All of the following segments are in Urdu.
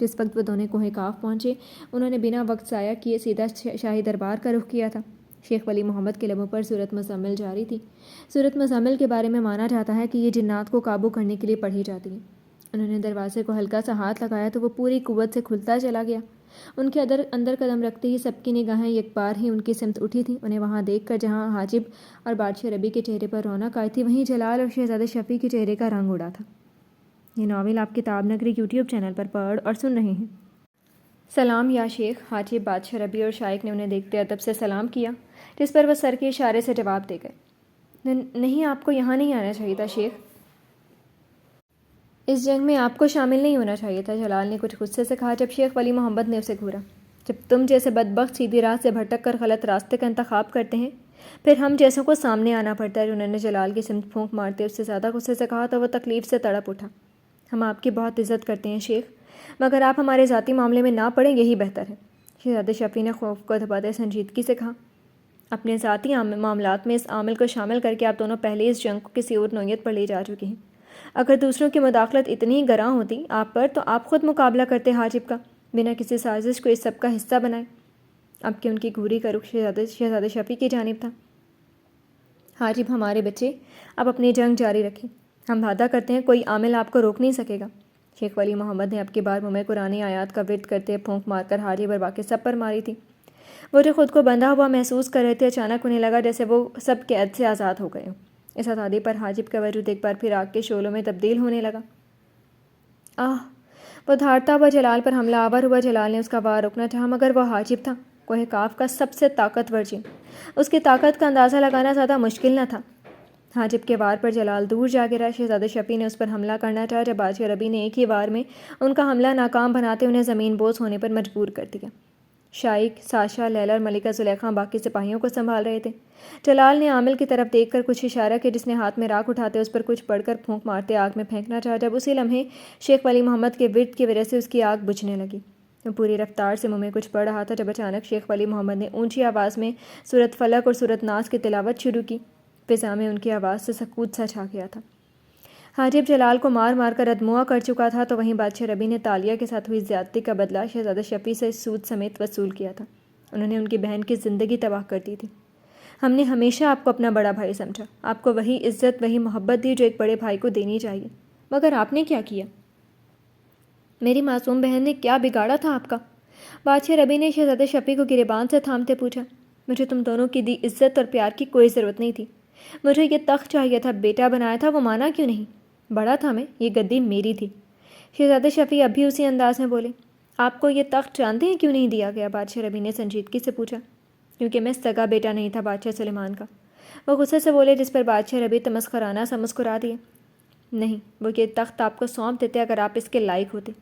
جس وقت وہ دونوں کوہ کاف پہنچے انہوں نے بنا وقت ضائع کیے سیدھا شاہی دربار کا رخ کیا تھا۔ شیخ ولی محمد کے لبوں پر سورۃ مزمل جاری تھی۔ سورۃ مزمل کے بارے میں مانا جاتا ہے کہ یہ جنات کو قابو کرنے کے لیے پڑھی جاتی ہے۔ انہوں نے دروازے کو ہلکا سا ہاتھ لگایا تو وہ پوری قوت سے کھلتا چلا گیا۔ ان کے اندر قدم رکھتے ہی سب کی نگاہیں یک بار ہی ان کی سمت اٹھی تھیں۔ انہیں وہاں دیکھ کر جہاں حاجب اور بادشاہ ربی کے چہرے پر رونق آئی تھی وہیں جلال اور شہزادہ شفیع کے چہرے کا رنگ اڑا تھا۔ یہ ناول آپ کتاب نگری یوٹیوب چینل پر پڑھ اور سن رہے ہیں۔ سلام یا شیخ۔ حاجب، بادشاہ ربی اور شائق نے انہیں دیکھتے ادب سے سلام کیا، جس پر وہ سر کے اشارے سے جواب دے گئے۔ نہیں، آپ کو یہاں نہیں آنا چاہیے تھا شیخ۔ اس جنگ میں آپ کو شامل نہیں ہونا چاہیے تھا، جلال نے کچھ غصے سے کہا جب شیخ ولی محمد نے اسے گھورا۔ جب تم جیسے بدبخت سیدھی راہ سے بھٹک کر غلط راستے کا انتخاب کرتے ہیں پھر ہم جیسوں کو سامنے آنا پڑتا ہے۔ انہوں نے جلال کی سمت پھونک مارتے اس سے زیادہ غصے سے کہا تو وہ تکلیف سے تڑپ اٹھا۔ ہم آپ کی بہت عزت کرتے ہیں شیخ، مگر آپ ہمارے ذاتی معاملے میں نہ پڑیں یہی بہتر ہے۔ شہزادہ شفیع نے خوف کو دباتے سنجیدگی سے کہا، اپنے ذاتی معاملات میں اس عامل کو شامل کر کے آپ دونوں پہلے اس جنگ کو کسی اور نوعیت پر لے جا چکے ہیں۔ اگر دوسروں کی مداخلت اتنی گراں ہوتی آپ پر تو آپ خود مقابلہ کرتے حاجب کا، بنا کسی سازش کو اس سب کا حصہ بنائے۔ اب کہ ان کی گھوری کا رخ شہزادہ شفیع کی جانب تھا۔ حاجب، ہمارے بچے، آپ اپنی جنگ جاری رکھیں، ہم وعدہ کرتے ہیں کوئی عامل آپ کو روک نہیں سکے گا۔ شیخ ولی محمد نے اب کی بار منہ میں قرآن آیات کا ورد کرتے پھونک مار کر حاجب اور باقی سب پر ماری تھی۔ وہ جو خود کو بندھا ہوا محسوس کر رہے تھے اچانک انہیں لگا جیسے وہ سب قید سے آزاد ہو گئے ہوں۔ اس آزادی پر حاجب کا وجود ایک بار پھر آگ کے شعلوں میں تبدیل ہونے لگا۔ وہ دھاڑتا ہوا جلال پر حملہ آور ہوا۔ جلال نے اس کا وار روکنا چاہا مگر وہ حاجب تھا، کوہ کاف کا سب سے طاقتور جن۔ اس کی طاقت کا اندازہ لگانا زیادہ مشکل نہ تھا۔ حاجب کے وار پر جلال دور جا گرا۔ شہزادہ شفیع نے اس پر حملہ کرنا چاہا جب بادشاہ ربی نے ایک ہی وار میں ان کا حملہ ناکام بناتے انہیں زمین بوس ہونے پر مجبور کر دیا۔ شائق، ساشا، لیلا اور ملکہ زلیخا باقی سپاہیوں کو سنبھال رہے تھے۔ جلال نے عامل کی طرف دیکھ کر کچھ اشارہ کیا جس نے ہاتھ میں راکھ اٹھاتے اس پر کچھ پڑھ کر پھونک مارتے آگ میں پھینکنا چاہا۔ جب اسی لمحے شیخ ولی محمد کے ورد کی وجہ سے اس کی آگ بجھنے لگی۔ وہ پوری رفتار سے منہ میں کچھ پڑھ رہا تھا جب اچانک شیخ ولی محمد نے اونچی آواز میں سورۃ فلق اور سورۃ ناس کی تلاوت شروع کی۔ فضا میں ان کی آواز سے سکوت سا چھا گیا تھا۔ حاجب جلال کو مار مار کر ادموا کر چکا تھا تو وہیں بادشاہ ربی نے تالیہ کے ساتھ ہوئی زیادتی کا بدلہ شہزادہ شفیع سے سود سمیت وصول کیا تھا۔ انہوں نے ان کی بہن کی زندگی تباہ کر دی تھی۔ ہم نے ہمیشہ آپ کو اپنا بڑا بھائی سمجھا، آپ کو وہی عزت وہی محبت دی جو ایک بڑے بھائی کو دینی چاہیے، مگر آپ نے کیا کیا؟ میری معصوم بہن نے کیا بگاڑا تھا آپ کا؟ بادشاہ ربی نے شہزادہ شفیع کو گریبان سے تھامتے پوچھا۔ مجھے تم دونوں کی دی عزت اور پیار کی کوئی ضرورت نہیں تھی، مجھے یہ تخت چاہیے تھا، بیٹا بنایا تھا وہ مانا کیوں نہیں؟ بڑا تھا میں، یہ گدی میری تھی۔ شہزادہ شفیع اب بھی اسی انداز میں بولے۔ آپ کو یہ تخت جانتے ہیں کیوں نہیں دیا گیا؟ بادشاہ ربی نے سنجیدگی سے پوچھا۔ کیونکہ میں سگا بیٹا نہیں تھا بادشاہ سلیمان کا، وہ غصے سے بولے، جس پر بادشاہ ربی تمسخرانہ سا مسکرا دیے۔ نہیں، وہ یہ تخت آپ کو سونپ دیتے اگر آپ اس کے لائق ہوتے۔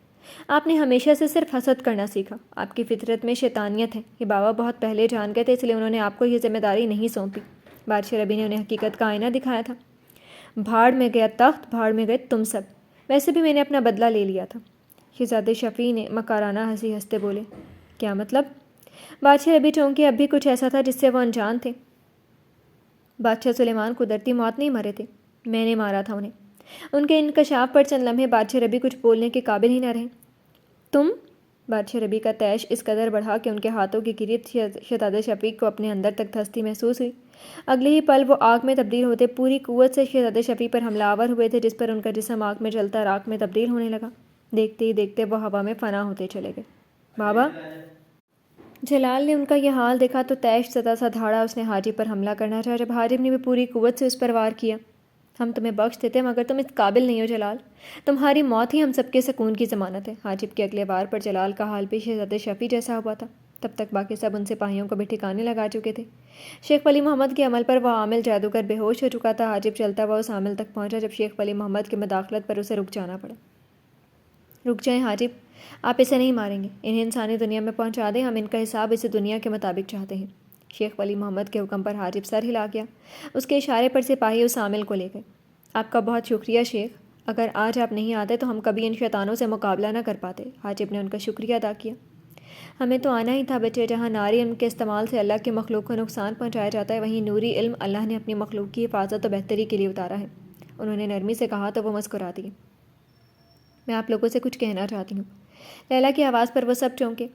آپ نے ہمیشہ سے صرف حسد کرنا سیکھا، آپ کی فطرت میں شیطانیت ہے، یہ بابا بہت پہلے جان گئے تھے اس لیے انہوں نے آپ کو یہ ذمہ داری نہیں سونپی۔ بادشاہ ربی نے انہیں حقیقت کا آئینہ دکھایا تھا۔ بھاڑ میں گیا تخت، بھاڑ میں گئے تم سب، ویسے بھی میں نے اپنا بدلہ لے لیا تھا۔ شہزادہ شفیع نے مکارانہ ہنسی ہنستے بولے۔ کیا مطلب؟ بادشاہ ربی چونکہ اب بھی کچھ ایسا تھا جس سے وہ انجان تھے۔ بادشاہ سلیمان قدرتی موت نہیں مرے تھے، میں نے مارا تھا انہیں۔ ان کے انکشاف پر چند لمحے بادشاہ ربی کچھ بولنے کے قابل ہی نہ رہے۔ تم؟ بادشاہ ربی کا طیش اس قدر بڑھا کہ ان کے ہاتھوں کی گریت شہزادہ شفیع کو اپنے اندر تک دھستی محسوس ہوئی۔ اگلے ہی پل وہ آگ میں تبدیل ہوتے پوری قوت سے شہزادہ شفیع پر حملہ آور ہوئے تھے جس پر ان کا جسم آگ میں جلتا راکھ میں تبدیل ہونے لگا۔ دیکھتے ہی دیکھتے وہ ہوا میں فنا ہوتے چلے گئے۔ بابا! جلال نے ان کا یہ حال دیکھا تو طیش زدہ سا دھاڑا اس نے حاجب پر حملہ کرنا چاہا جب حاجب نے بھی پوری قوت سے اس پر وار کیا۔ ہم تمہیں بخش دیتے مگر تم اس قابل نہیں ہو جلال، تمہاری موت ہی ہم سب کے سکون کی ضمانت ہے۔ حاجب کے اگلے وار پر جلال کا حال بھی شہزادہ شفیع جیسا ہوا تھا۔ تب تک باقی سب ان سپاہیوں کو بھی ٹھکانے لگا چکے تھے۔ شیخ ولی محمد کے عمل پر وہ عامل جادوگر بے ہوش ہو چکا تھا۔ حاجب چلتا ہوا اس عامل تک پہنچا جب شیخ ولی محمد کی مداخلت پر اسے رک جانا پڑا۔ رک جائیں حاجب، آپ اسے نہیں ماریں گے، انہیں انسانی دنیا میں پہنچا دیں، ہم ان کا حساب اسی دنیا کے مطابق چاہتے ہیں۔ شیخ ولی محمد کے حکم پر حاجب سر ہلا گیا۔ اس کے اشارے پر سپاہی اس عامل کو لے گئے۔ آپ کا بہت شکریہ شیخ، اگر آج آپ نہیں آتے تو ہم کبھی ان شیطانوں سے مقابلہ نہ کر پاتے۔ حاجب نے ان کا شکریہ ادا کیا۔ ہمیں تو آنا ہی تھا بچے، جہاں ناری علم کے استعمال سے اللہ کی مخلوق کو نقصان پہنچایا جاتا ہے وہیں نوری علم اللہ نے اپنی مخلوق کی حفاظت و بہتری کے لیے اتارا ہے۔ انہوں نے نرمی سے کہا تو وہ مسکرا دیے۔ میں آپ لوگوں سے کچھ کہنا چاہتی ہوں۔ لیلا کی آواز پر وہ سب چونکے۔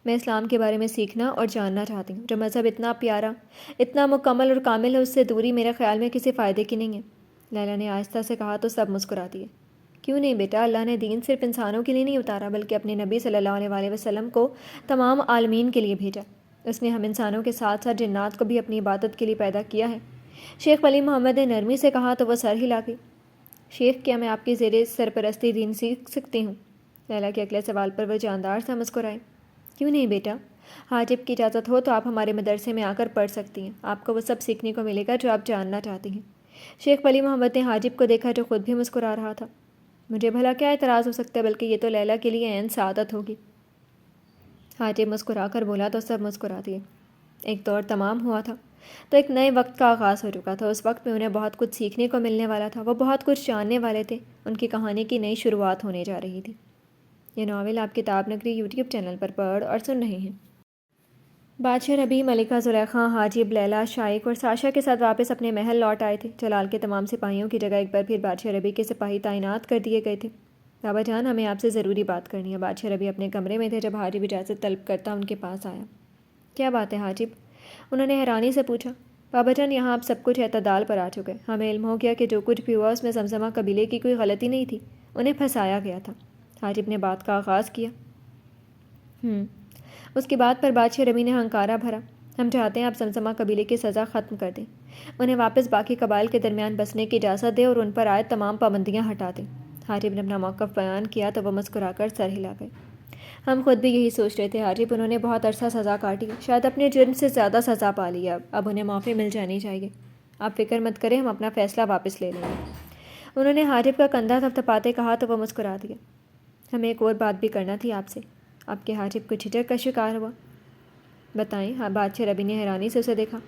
میں اسلام کے بارے میں سیکھنا اور جاننا چاہتی ہوں۔ جو مذہب اتنا پیارا، اتنا مکمل اور کامل ہے، اس سے دوری میرے خیال میں کسی فائدے کی نہیں ہے۔ لیلا نے آہستہ سے کہا تو سب مسکرا دیے۔ کیوں نہیں بیٹا، اللہ نے دین صرف انسانوں کے لیے نہیں اتارا بلکہ اپنے نبی صلی اللہ علیہ وآلہ وسلم کو تمام عالمین کے لیے بھیجا۔ اس نے ہم انسانوں کے ساتھ ساتھ جنات کو بھی اپنی عبادت کے لیے پیدا کیا ہے۔ شیخ ولی محمد نے نرمی سے کہا تو وہ سر ہلا گئی۔ شیخ، کیا میں آپ کی زیر سرپرستی دین سیکھ سکتی ہوں؟ لیلا کے اگلے سوال پر وہ جاندار سا مسکرائے۔ کیوں نہیں بیٹا، حاجب کی اجازت ہو تو آپ ہمارے مدرسے میں آ کر پڑھ سکتی ہیں۔ آپ کو وہ سب سیکھنے کو ملے گا جو آپ جاننا چاہتی ہیں۔ شیخ ولی محمد نے حاجب کو دیکھا جو خود بھی مسکرا رہا تھا۔ مجھے بھلا کیا اعتراض ہو سکتا ہے، بلکہ یہ تو لیلا کے لیے عین سعادت ہوگی۔ حاجب مسکرا کر بولا تو سب مسکرا دیے۔ ایک دور تمام ہوا تھا تو ایک نئے وقت کا آغاز ہو چکا تھا۔ اس وقت میں انہیں بہت کچھ سیکھنے کو ملنے والا تھا، وہ بہت کچھ جاننے والے تھے۔ ان کی کہانی کی نئی شروعات ہونے جا رہی تھی۔ یہ ناول آپ کتاب نگری یوٹیوب چینل پر پڑھ اور سن رہے ہیں۔ بادشاہ ربیع، ملکہ زلیخا، حاجب، لیلا، شائق اور ساشا کے ساتھ واپس اپنے محل لوٹ آئے تھے۔ جلال کے تمام سپاہیوں کی جگہ ایک بار پھر بادشاہ ربیع کے سپاہی تعینات کر دیے گئے تھے۔ بابا جان، ہمیں آپ سے ضروری بات کرنی ہے۔ بادشاہ ربیع اپنے کمرے میں تھے جب حاجب اجازت طلب کرتا ان کے پاس آیا۔ کیا بات ہے حاجب؟ انہوں نے حیرانی سے پوچھا۔ بابا جان، یہاں اب سب کچھ اعتدال پر آ چکے۔ ہمیں علم ہو گیا کہ جو کچھ بھی ہوا اس میں زمزمہ قبیلے کی کوئی غلطی نہیں تھی، انہیں پھنسایا گیا تھا۔ حاجب نے بات کا آغاز کیا۔ اس کی بات پر بادشاہ ربیع نے ہنکارا بھرا۔ ہم چاہتے ہیں آپ زمزمہ قبیلے کی سزا ختم کر دیں، انہیں واپس باقی قبائل کے درمیان بسنے کی اجازت دیں اور ان پر عائد تمام پابندیاں ہٹا دیں۔ حاجب نے اپنا موقف بیان کیا تو وہ مسکرا کر سر ہلا گئے۔ ہم خود بھی یہی سوچ رہے تھے حاجب، انہوں نے بہت عرصہ سزا کاٹی، شاید اپنے جرم سے زیادہ سزا پا لی ہے، اب انہیں معافی مل جانی چاہیے۔ آپ فکر مت کریں، ہم اپنا فیصلہ واپس لے لیں گے۔ انہوں نے حاجب کا کندھا تھپتھپاتے کہا تو وہ مسکرا دیا۔ ہمیں ایک اور بات بھی کرنا تھی آپ سے۔ آپ کے حاجب کو جھجک کا شکار ہوا؟ بتائیں۔ ہاں، بادشاہ ربیع نے حیرانی سے اسے دیکھا۔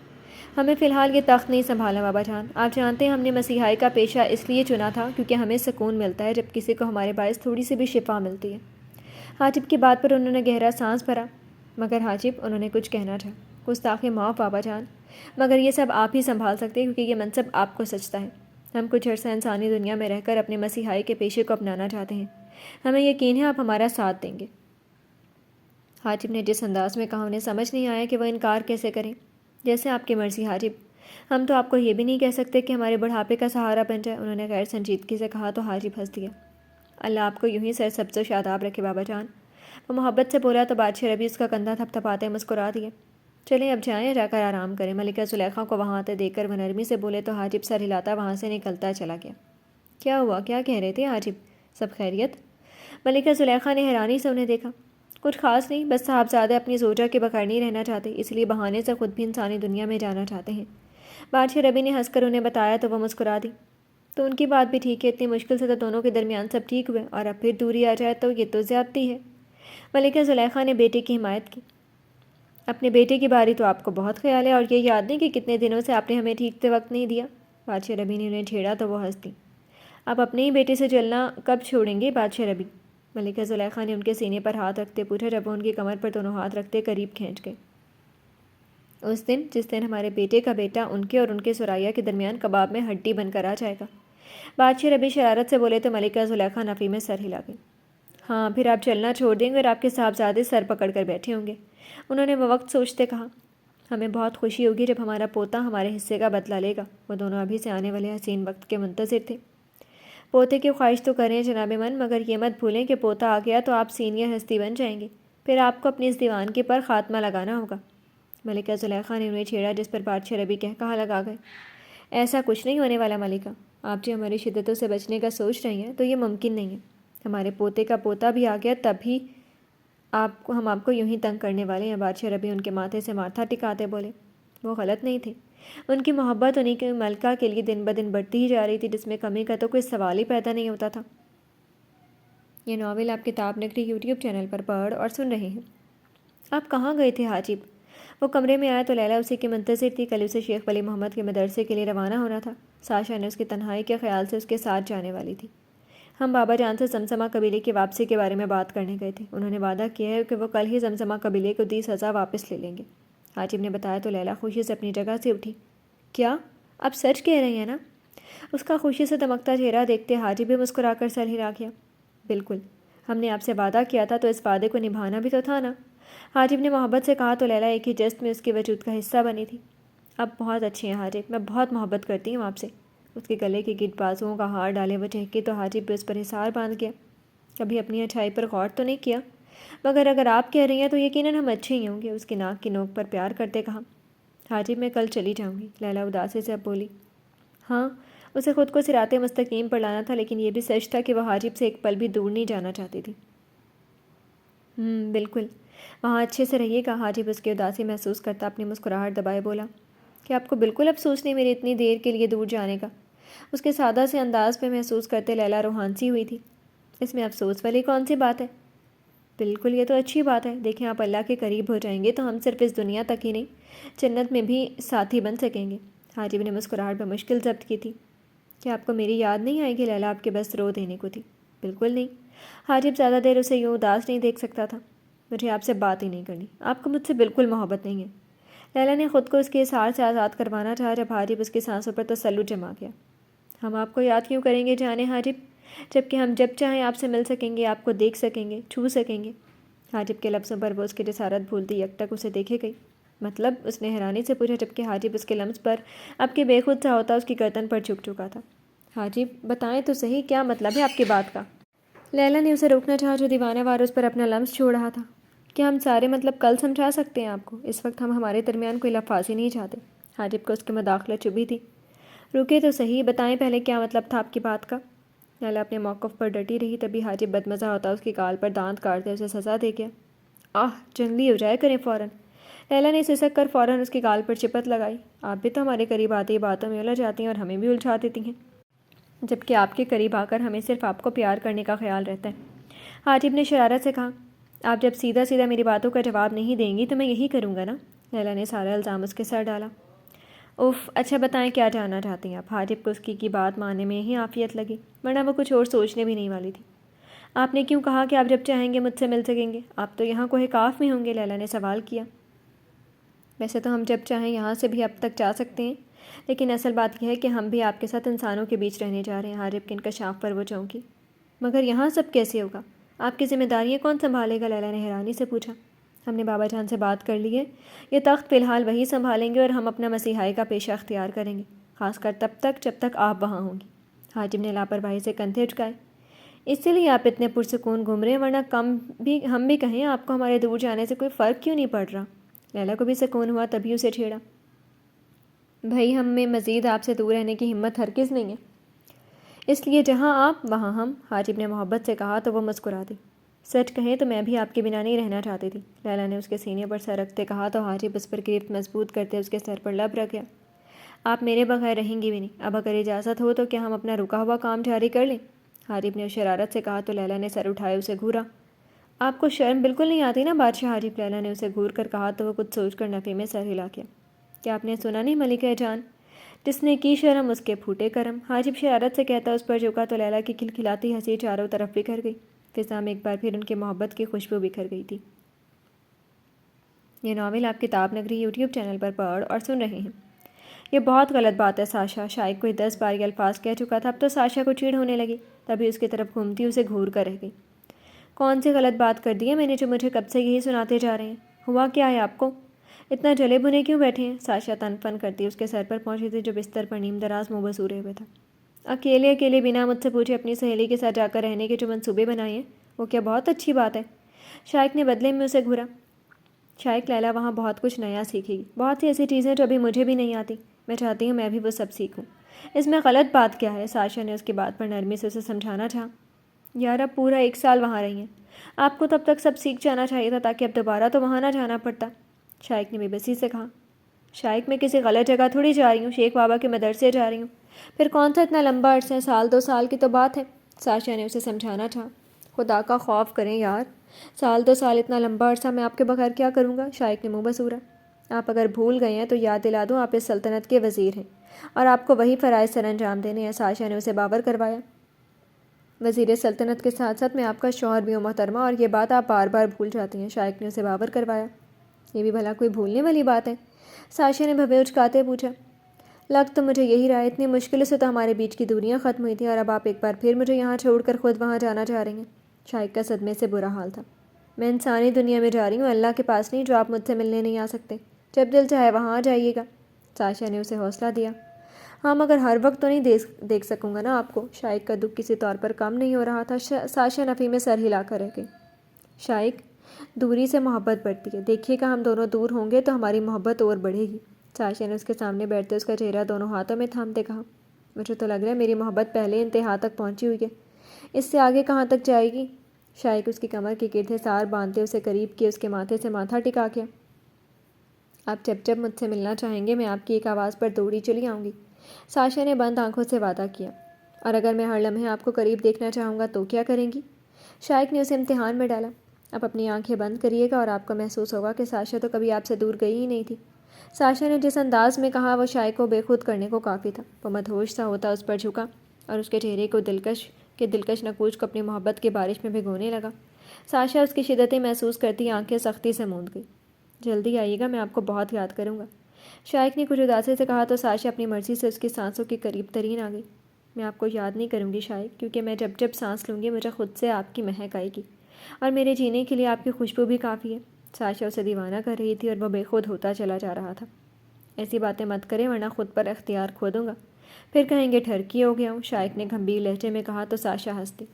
ہمیں فی الحال یہ تخت نہیں سنبھالنا بابا جان۔ آپ جانتے ہیں ہم نے مسیحائی کا پیشہ اس لیے چنا تھا کیونکہ ہمیں سکون ملتا ہے جب کسی کو ہمارے باعث تھوڑی سی بھی شفا ملتی ہے۔ حاجب کی بات پر انہوں نے گہرا سانس بھرا۔ مگر حاجب، انہوں نے کچھ کہنا چاہا۔ گستاخی معاف بابا جان، مگر یہ سب آپ ہی سنبھال سکتے ہیں کیونکہ یہ منصب آپ کو سجتا ہے۔ ہم کچھ عرصہ انسانی دنیا میں رہ کر اپنے مسیحائی کے پیشے کو اپنانا چاہتے ہیں۔ ہمیں یقین ہے آپ ہمارا ساتھ دیں گے۔ حاجب نے جس انداز میں کہا انہیں سمجھ نہیں آیا کہ وہ انکار کیسے کریں۔ جیسے آپ کی مرضی حاجب، ہم تو آپ کو یہ بھی نہیں کہہ سکتے کہ ہمارے بڑھاپے کا سہارا بن جائے، انہوں نے غیر سنجیدگی سے کہا تو حاجب ہنس دیا۔ اللہ آپ کو یوں ہی سرسبز و شاداب رکھے بابا جان، وہ محبت سے بولا تو بادشاہ ربیع اس کا کندھا تھپتھپاتے مسکرا دیے۔ چلیں اب جائیں، جا کر آرام کریں۔ ملکہ زلیخا کو وہاں آتے دیکھ کر وہ نرمی سے بولے تو حاجب سر ہلاتا وہاں سے نکلتا چلا گیا۔ کیا ہوا، کیا کہہ رہے تھے حاجب؟ سب خیریت؟ ملکہ زلیخا نے حیرانی سے انہیں دیکھا۔ کچھ خاص نہیں، بس صاحبزادے اپنی زوجہ کے بغیر نہیں رہنا چاہتے، اس لیے بہانے سے خود بھی انسانی دنیا میں جانا چاہتے ہیں۔ بادشاہ ربیع نے ہنس کر انہیں بتایا تو وہ مسکرا دی۔ تو ان کی بات بھی ٹھیک ہے، اتنی مشکل سے تو دونوں کے درمیان سب ٹھیک ہوئے اور اب پھر دوری آ جائے تو یہ تو زیادتی ہے۔ ملکہ زلیخا نے بیٹے کی حمایت کی۔ اپنے بیٹے کی باری تو آپ کو بہت خیال ہے، اور یہ یاد نہیں کہ کتنے دنوں سے آپ نے ہمیں ٹھیک سے وقت نہیں دیا۔ بادشاہ ربیع نے انہیں چھیڑا تو وہ ہنس دی۔ آپ اپنے ہی بیٹے سے جلنا کب چھوڑیں گے بادشاہ ربیع؟ ملکہ زلیخا نے ان کے سینے پر ہاتھ رکھتے پوچھا جب وہ ان کی کمر پر دونوں ہاتھ رکھتے قریب کھینچ گئے۔ اس دن جس دن ہمارے بیٹے کا بیٹا ان کے اور ان کے سریا کے درمیان کباب میں ہڈی بن کر آ جائے گا۔ بادشاہ ربیع شرارت سے بولے تو ملکہ زلیخا نفی میں سر ہلا گئی۔ ہاں، پھر آپ چلنا چھوڑ دیں گے اور آپ کے صاحبزادے سر پکڑ کر بیٹھے ہوں گے، انہوں نے وہ وقت سوچتے کہا۔ ہمیں بہت خوشی ہوگی جب ہمارا پوتا ہمارے حصے کا بدلہ لے گا۔ وہ دونوں ابھی سے آنے والے حسین وقت کے منتظر تھے۔ پوتے کی خواہش تو کریں جناب من، مگر یہ مت بھولیں کہ پوتا آ گیا تو آپ سینئر ہستی بن جائیں گے، پھر آپ کو اپنی اس دیوانگی پر خاتمہ لگانا ہوگا۔ ملکہ زلیخا نے انہیں چھیڑا جس پر بادشاہ ربیع کہا لگا گئے۔ ایسا کچھ نہیں ہونے والا ملکہ، آپ جو ہماری شدتوں سے بچنے کا سوچ رہی ہیں تو یہ ممکن نہیں ہے۔ ہمارے پوتے کا پوتا بھی آ گیا تب ہی ہم آپ کو یوں ہی تنگ کرنے والے ہیں۔ بادشاہ ربیع ان کے ماتھے سے ماتھا ٹکاتے بولے۔ وہ غلط نہیں تھے، ان کی محبت انہیں کی ملکہ کے لیے دن بدن بڑھتی ہی جا رہی تھی، جس میں کمی کا تو کوئی سوال ہی پیدا نہیں ہوتا تھا۔ یہ ناول آپ کتاب نگری یوٹیوب چینل پر پڑھ اور سن رہے ہیں۔ آپ کہاں گئے تھے حاجب؟ وہ کمرے میں آیا تو لیلا اسی کے منتظر تھی۔ کل اسے شیخ ولی محمد کے مدرسے کے لیے روانہ ہونا تھا۔ ساشا نے اس کی تنہائی کے خیال سے اس کے ساتھ جانے والی تھی۔ ہم بابا جان سے زمزمہ قبیلے کی واپسی کے بارے میں بات کرنے گئے تھے، انہوں نے وعدہ کیا ہے کہ وہ کل ہی زمزمہ قبیلے کو دی سزا واپس لے لیں گے۔ حاجب نے بتایا تو لیلا خوشی سے اپنی جگہ سے اٹھی۔ کیا آپ سچ کہہ رہی ہیں نا؟ اس کا خوشی سے دمکتا چہرہ دیکھتے حاجب بھی مسکرا کر سر ہلا گیا۔ بالکل، ہم نے آپ سے وعدہ کیا تھا تو اس وعدے کو نبھانا بھی تو تھا نا۔ حاجب نے محبت سے کہا تو لیلا ایک ہی جست میں اس کے وجود کا حصہ بنی تھی۔ اب بہت اچھی ہیں حاجب، میں بہت محبت کرتی ہوں آپ سے۔ اس کے گلے کے گرد بازوؤں کا ہار ڈالے وہ چہکے تو حاجب بھی اس پر حصار باندھ گیا۔ کبھی اپنی اچھائی پر غور تو نہیں کیا، مگر اگر آپ کہہ رہی ہیں تو یقیناً ہم اچھے ہی ہوں گے، اس کی ناک کی نوک پر پیار کرتے کہا۔ حاجب میں کل چلی جاؤں گی، لیلا اداسی سے اب بولی۔ ہاں، اسے خود کو صراط مستقیم پر لانا تھا، لیکن یہ بھی سچ تھا کہ وہ حاجب سے ایک پل بھی دور نہیں جانا چاہتی تھی۔ بالکل، وہاں اچھے سے رہیے گا۔ حاجب اس کی اداسی محسوس کرتا اپنی مسکراہٹ دبائے بولا کہ آپ کو بالکل افسوس نہیں میرے اتنی دیر کے لیے دور جانے کا۔ اس کے سادہ سے انداز پہ محسوس کرتے لیلا روحان سی ہوئی تھی۔ اس میں افسوس والی کون سی بات ہے؟ بالکل، یہ تو اچھی بات ہے۔ دیکھیں، آپ اللہ کے قریب ہو جائیں گے تو ہم صرف اس دنیا تک ہی نہیں، جنت میں بھی ساتھی بن سکیں گے۔ حاجب نے مسکراہٹ پہ مشکل ضبط کی تھی۔ کہ آپ کو میری یاد نہیں آئے گی؟ لیلا آپ کے بس رو دینے کو تھی۔ بالکل نہیں۔ حاجب زیادہ دیر اسے یوں اداس نہیں دیکھ سکتا تھا۔ مجھے آپ سے بات ہی نہیں کرنی، آپ کو مجھ سے بالکل محبت نہیں ہے۔ لیلا نے خود کو اس کے اظہار سے آزاد کروانا چاہا جب حاجب اس کی سانسوں پر تسلط جما گیا۔ ہم آپ کو یاد کیوں کریں گے جانے حاجب، جبکہ ہم جب چاہیں آپ سے مل سکیں گے، آپ کو دیکھ سکیں گے، چھو سکیں گے۔ حاجب کے لفظوں پر وہ اس کی جسارت بھولتی یک ٹک اسے دیکھے گئی۔ مطلب؟ اس نے حیرانی سے پوچھا، جبکہ حاجب اس کے لمس پر اب کہ بے خود سا ہوتا اس کی گردن پر جھک چکا تھا۔ حاجب بتائیں تو صحیح، کیا مطلب ہے آپ کی بات کا؟ لیلا نے اسے روکنا چاہا جو دیوانہ وار اس پر اپنا لمس چھوڑ رہا تھا۔ کیا ہم سارے مطلب کل سمجھا سکتے ہیں آپ کو؟ اس وقت ہم ہمارے درمیان کوئی لفاظی نہیں چاہتے۔ حاجب کو اس کی مداخلت چبھی تھی۔ رکے تو صحیح، بتائیں پہلے کیا مطلب تھا آپ کی بات کا؟ لیلا اپنے موقف پر ڈٹی رہی، تبھی حاجب بدمزہ ہوتا اس کی گال پر دانت کاٹتے اسے سزا دے گیا۔ جنگلی ہو جائے کریں فوراً۔ لیلا نے سسک کر فوراً اس کی گال پر چپت لگائی۔ آپ بھی تو ہمارے قریب آتے ہی باتوں میں الجھ جاتی ہیں اور ہمیں بھی الجھا دیتی ہیں، جبکہ آپ کے قریب آ کر ہمیں صرف آپ کو پیار کرنے کا خیال رہتا ہے۔ حاجب نے شرارت سے کہا۔ آپ جب سیدھا سیدھا میری باتوں کا جواب نہیں دیں گی تو میں یہی کروں گا نا۔ لیلا نے سارا الزام اس کے سر ڈالا۔ اچھا بتائیں کیا جاننا چاہتی ہیں آپ؟ حاجب کو اس کی بات ماننے میں یہی عافیت لگی، ورنہ وہ کچھ اور سوچنے بھی نہیں والی تھی۔ آپ نے کیوں کہا کہ آپ جب چاہیں گے مجھ سے مل سکیں گے؟ آپ تو یہاں کوہ کاف میں ہوں گے، لیلا نے سوال کیا۔ ویسے تو ہم جب چاہیں یہاں سے بھی اب تک جا سکتے ہیں، لیکن اصل بات یہ ہے کہ ہم بھی آپ کے ساتھ انسانوں کے بیچ رہنے جا رہے ہیں۔ حاجب کے انکشاف پر وہ چونکی۔ مگر یہاں سب کیسے ہوگا؟ آپ کی ذمہ داریاں کون سنبھالے گا؟ لیلا نے حیرانی سے پوچھا۔ ہم نے بابا جان سے بات کر لی ہے، یہ تخت فی الحال وہی سنبھالیں گے اور ہم اپنا مسیحائی کا پیشہ اختیار کریں گے، خاص کر تب تک جب تک آپ وہاں ہوں گی۔ حاجب نے لاپرواہی سے کندھے اٹکائے۔ اسی لیے آپ اتنے پرسکون گھوم رہے ہیں، ورنہ ہم بھی کہیں آپ کو ہمارے دور جانے سے کوئی فرق کیوں نہیں پڑ رہا؟ لیلا کو بھی سکون ہوا، تبھی اسے چھیڑا۔ بھائی ہم میں مزید آپ سے دور رہنے کی ہمت ہرگز نہیں ہے، اس لیے جہاں آپ وہاں ہم۔ حاجب نے محبت سے کہا تو وہ مسکرا دی۔ سچ کہیں تو میں بھی آپ کے بنا نہیں رہنا چاہتی تھی، لیلا نے اس کے سینے پر سر رکھتے کہا تو حاجب اس پر گرفت مضبوط کرتے اس کے سر پر لب رکھ گیا۔ آپ میرے بغیر رہیں گی بھی نہیں، اب اگر اجازت ہو تو کیا ہم اپنا رکا ہوا کام جاری کر لیں؟ حاجب نے شرارت سے کہا تو لیلا نے سر اٹھائے اسے گھورا۔ آپ کو شرم بالکل نہیں آتی نا بادشاہ حاجب؟ لیلا نے اسے گھور کر کہا تو وہ کچھ سوچ کر نفی میں سر ہلا کیا۔ کیا آپ نے سنا نہیں ملکہ جان، جس نے کی شرم اس کے پھوٹے کرم؟ حاجب شرارت سے کہتا اس پر جھکا تو لیلا کی کھلکھلاتی ہنسی چاروں طرف بکھر گئی۔ فضا میں ایک بار پھر ان کی محبت کی خوشبو بکھر گئی تھی۔ یہ ناول آپ کتاب نگری یوٹیوب چینل پر پڑھ اور سن رہے ہیں۔ یہ بہت غلط بات ہے ساشا، شائق کو 10 بار یہ الفاظ کہہ چکا تھا، اب تو ساشا کو چیڑ ہونے لگی، تبھی اس کی طرف گھومتی اسے گھور کر رہ گئی۔ کون سی غلط بات کر دی ہے میں نے جو مجھے کب سے یہی سناتے جا رہے ہیں؟ ہوا کیا ہے آپ کو؟ اتنا جلے بھنے کیوں بیٹھے ہیں؟ ساشا تن فن کرتی اس کے سر پر پہنچی تھی جو بستر پر نیم دراز منہ بسورے ہوئے تھا۔ اکیلے بنا مجھ سے پوچھے اپنی سہیلی کے ساتھ جا کر رہنے کے جو منصوبے بنائے ہیں، وہ کیا بہت اچھی بات ہے؟ شائق نے بدلے میں اسے گھورا۔ شائق، لیلا وہاں بہت کچھ نیا سیکھے گی، بہت سی ایسی چیزیں جو ابھی مجھے بھی نہیں آتی، میں چاہتی ہوں میں بھی وہ سب سیکھوں۔ اس میں غلط بات کیا ہے؟ ساشا نے اس کی بات پر نرمی سے اسے سمجھانا چاہا۔ یار اب پورا 1 سال وہاں رہی ہیں، آپ کو تب تک سب سیکھ جانا چاہیے تھا تاکہ اب دوبارہ تو وہاں نہ جانا پڑتا، شائق نے بے بسی سے کہا۔ شائق میں کسی غلط جگہ تھوڑی جا رہی ہوں، شیخ بابا کے مدرسے جا رہی ہوں، پھر کون سا اتنا لمبا عرصہ ہے، 1-2 سال کی تو بات ہے، ساشا نے اسے سمجھانا چاہا۔ خدا کا خوف کریں یار، 1-2 سال اتنا لمبا عرصہ میں آپ کے بغیر کیا کروں گا؟ شائق نے منہ بسورا۔ آپ اگر بھول گئے ہیں تو یاد دلا دوں، آپ اس سلطنت کے وزیر ہیں اور آپ کو وہی فرائض سر انجام دینے ہیں، ساشا نے اسے باور کروایا۔ وزیر سلطنت کے ساتھ ساتھ میں آپ کا شوہر بھی ہوں محترمہ، اور یہ بات آپ بار بار بھول جاتی ہیں، شائق نے اسے باور کروایا۔ یہ بھی بھلا کوئی بھولنے والی بات ہے؟ ساشا نے بھویں اچکاتے پوچھا۔ لگ تو مجھے یہی رہا ہے، اتنی مشکل سے تو ہمارے بیچ کی دوریاں ختم ہوئی تھیں اور اب آپ ایک بار پھر مجھے یہاں چھوڑ کر خود وہاں جانا چاہ رہی ہیں۔ شائق کا صدمے سے برا حال تھا۔ میں انسانی دنیا میں جا رہی ہوں، اللہ کے پاس نہیں جو آپ مجھ سے ملنے نہیں آ سکتے۔ جب دل چاہے وہاں آ جائیے گا۔ ساشا نے اسے حوصلہ دیا۔ ہاں مگر ہر وقت تو نہیں دیکھ سکوں گا نا آپ کو۔ شائق کا دکھ کسی طور پر کم نہیں ہو رہا تھا۔ ساشا نفی میں سر ہلا کر رہ گئی۔ شائق، دوری سے محبت بڑھتی ہے، دیکھیے گا ہم دونوں دور ہوں گے تو ہماری محبت اور بڑھے گی۔ ساشا نے اس کے سامنے بیٹھتے اس کا چہرہ دونوں ہاتھوں میں تھامتے کہا، مجھے تو لگ رہا ہے میری محبت پہلے انتہا تک پہنچی ہوئی ہے، اس سے آگے کہاں تک جائے گی؟ شائق اس کی کمر کے گرد حصار باندھتے اسے قریب کیے، اس کے ماتھے سے ماتھا ٹکا کیا۔ آپ جب جب مجھ سے ملنا چاہیں گے میں آپ کی ایک آواز پر دوڑی چلی آؤں گی۔ ساشا نے بند آنکھوں سے وعدہ کیا۔ اور اگر میں ہر لمحے آپ کو قریب دیکھنا چاہوں گا تو کیا کریں گی؟ شائق نے اسے امتحان میں ڈالا۔ اب اپنی آنکھیں بند کریے گا اور آپ کو محسوس ہوگا کہ ساشا تو کبھی آپ سے دور گئی ہی نہیں تھی۔ ساشا نے جس انداز میں کہا وہ شائق کو بے خود کرنے کو کافی تھا۔ وہ مدہوش سا ہوتا اس پر جھکا اور اس کے چہرے کو دلکش نقوش کو اپنی محبت کی بارش میں بھگونے لگا۔ ساشا اس کی شدتیں محسوس کرتی آنکھیں سختی سے موند گئی۔ جلدی آئیے گا، میں آپ کو بہت یاد کروں گا۔ شائق نے کچھ اداسی سے کہا تو ساشا اپنی مرضی سے اس کی سانسوں کے قریب ترین آ گئی۔ میں آپ کو یاد نہیں کروں گی شائق، کیونکہ میں جب جب سانس لوں گی مجھے خود سے آپ کی مہک آئے گی، اور میرے جینے کے لیے آپ کی خوشبو بھی کافی ہے۔ ساشا اسے دیوانہ کر رہی تھی اور وہ بے خود ہوتا چلا جا رہا تھا۔ ایسی باتیں مت کریں ورنہ خود پر اختیار کھو دوں گا، پھر کہیں گے ٹھرکی ہو گیا ہوں، شائق نے گھمبیر لہجے میں کہا تو ساشا ہنس دی۔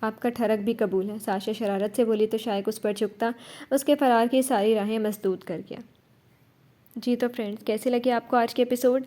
آپ کا ٹھرک بھی قبول ہے، ساشا شرارت سے بولی تو شائق اس پر جھکتا اس کے فرار کی ساری راہیں مسدود کر گیا۔ جی تو فرینڈز، کیسے لگے آپ کو آج کے ایپیسوڈ؟